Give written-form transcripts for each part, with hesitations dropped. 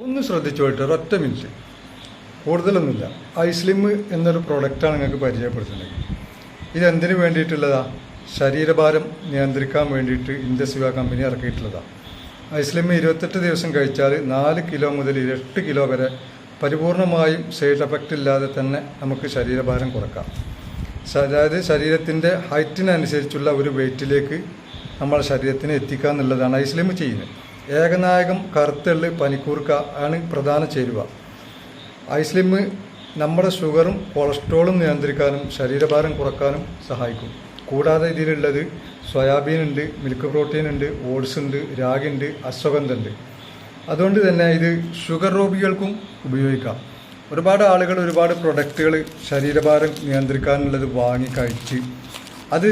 ഒന്ന് ശ്രദ്ധിച്ചോട്ടെ, ഒരൊറ്റ മിനിറ്റ്, കൂടുതലൊന്നുമില്ല. ഐസ്ലിം എന്നൊരു പ്രൊഡക്റ്റാണ് നിങ്ങൾക്ക് പരിചയപ്പെടുത്തുന്നത്. ഇതെന്തിനു വേണ്ടിയിട്ടുള്ളതാണ്? ശരീരഭാരം നിയന്ത്രിക്കാൻ വേണ്ടിയിട്ട് ഇൻഡസ്വിവ കമ്പനി ഇറക്കിയിട്ടുള്ളതാണ്. ഐസ്ലിം 28 ദിവസം കഴിച്ചാൽ 4 കിലോ മുതൽ 8 കിലോ വരെ പരിപൂർണമായും സൈഡ് എഫക്റ്റ് ഇല്ലാതെ തന്നെ നമുക്ക് ശരീരഭാരം കുറക്കാം. അതായത് ശരീരത്തിൻ്റെ ഹൈറ്റിനനുസരിച്ചുള്ള ഒരു വെയ്റ്റിലേക്ക് നമ്മുടെ ശരീരത്തിനെ എത്തിക്കുക എന്നുള്ളതാണ് ഐസ്ലിം ചെയ്യുന്നത്. ഏകനായകം, കറുത്തെള്ള്, പനിക്കൂർക്ക ആണ് പ്രധാന ചേരുവ. ഐസ്ലിം നമ്മുടെ ഷുഗറും കൊളസ്ട്രോളും നിയന്ത്രിക്കാനും ശരീരഭാരം കുറക്കാനും സഹായിക്കും. കൂടാതെ ഇതിലുള്ളത് സോയാബീൻ ഉണ്ട്, മിൽക്ക് പ്രോട്ടീൻ ഉണ്ട്, ഓട്സ് ഉണ്ട്, രാഗി ഉണ്ട്, അശ്വഗന്ധ ഉണ്ട്. അതുകൊണ്ട് തന്നെ ഇത് ഷുഗർ രോഗികൾക്കും ഉപയോഗിക്കാം. ഒരുപാട് ആളുകൾ ഒരുപാട് പ്രൊഡക്റ്റുകൾ ശരീരഭാരം നിയന്ത്രിക്കാനുള്ളത് വാങ്ങി കഴിച്ച് അത്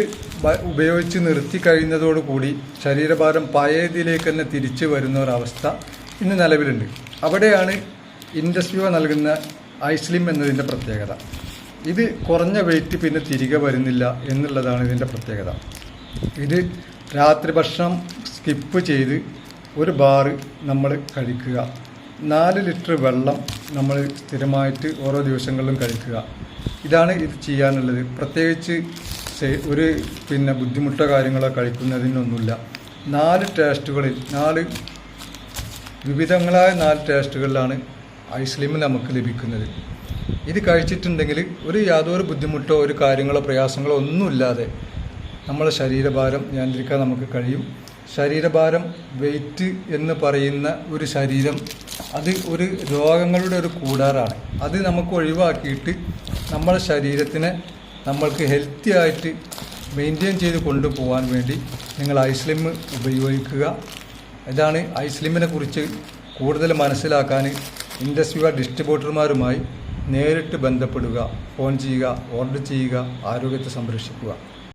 ഉപയോഗിച്ച് നിർത്തി കഴിയുന്നതോടുകൂടി ശരീരഭാരം പഴയതിലേക്ക് തന്നെ തിരിച്ചു വരുന്ന ഒരവസ്ഥ ഇന്ന് നിലവിലുണ്ട്. അവിടെയാണ് ഇൻഡസ്വിവ നൽകുന്ന ഐസ്ലിം എന്നതിൻ്റെ പ്രത്യേകത. ഇത് കുറഞ്ഞ വെയിറ്റ് പിന്നെ തിരികെ വരുന്നില്ല എന്നുള്ളതാണ് ഇതിൻ്റെ പ്രത്യേകത. ഇത് രാത്രി ഭക്ഷണം സ്കിപ്പ് ചെയ്ത് ഒരു ബാറ് നമ്മൾ കഴിക്കുക, 4 ലിറ്റർ വെള്ളം നമ്മൾ സ്ഥിരമായിട്ട് ഓരോ ദിവസങ്ങളിലും കഴിക്കുക. ഇതാണ് ഇത് ചെയ്യാനുള്ളത്. പ്രത്യേകിച്ച് ഒരു ബുദ്ധിമുട്ടോ കാര്യങ്ങളോ കഴിക്കുന്നതിനൊന്നുമില്ല. 4 ടേസ്റ്റുകളിൽ 4 വിവിധങ്ങളായ 4 ടേസ്റ്റുകളിലാണ് ഐസ്ലിം നമുക്ക് ലഭിക്കുന്നത്. ഇത് കഴിച്ചിട്ടുണ്ടെങ്കിൽ യാതൊരു ബുദ്ധിമുട്ടോ ഒരു കാര്യങ്ങളോ പ്രയാസങ്ങളോ ഒന്നുമില്ലാതെ നമ്മളെ ശരീരഭാരം നിയന്ത്രിക്കാൻ നമുക്ക് കഴിയും. ശരീരഭാരം, വെയിറ്റ് എന്ന് പറയുന്ന ഒരു ശരീരം അത് ഒരു രോഗങ്ങളുടെ ഒരു കൂടാറാണ്. അത് നമുക്ക് ഒഴിവാക്കിയിട്ട് നമ്മുടെ ശരീരത്തിനെ നമ്മൾക്ക് ഹെൽത്തി ആയിട്ട് മെയിൻറ്റെയിൻ ചെയ്ത് കൊണ്ടുപോകാൻ വേണ്ടി നിങ്ങൾ ഐസ്ലിം ഉപയോഗിക്കുക. ഇതാണ് ഐസ്ലിമിനെ കുറിച്ച് കൂടുതൽ മനസ്സിലാക്കാൻ ഇൻഡസ്വിവ ഡിസ്ട്രിബ്യൂട്ടർമാരുമായി നേരിട്ട് ബന്ധപ്പെടുക, ഫോൺ ചെയ്യുക, ഓർഡർ ചെയ്യുക, ആരോഗ്യത്തെ സംരക്ഷിക്കുക.